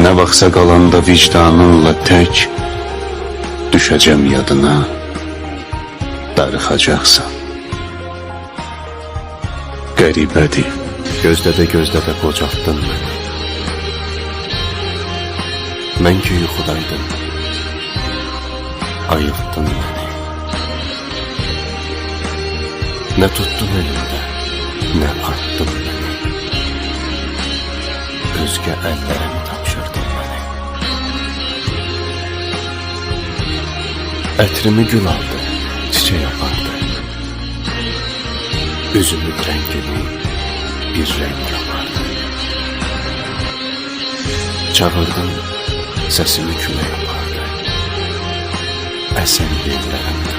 Ne vaxtsa qalanda vicdanınla tək düşəcəm yadına, darıxacaqsan. Qəribədir. Gözdə-gözdə qocaltdın məni. Mən ki yuxudaydım, ayıltdın məni. Nə tutdun elimdə, nə attın məni. Özgə əllərə mi tapşırdın məni? Ətrimi gül aldı, çiçək apardı. Üzümün rəngini bir rəng yapardı. Çağırdım, səsimi külə yapardı. Əsən yerlərəm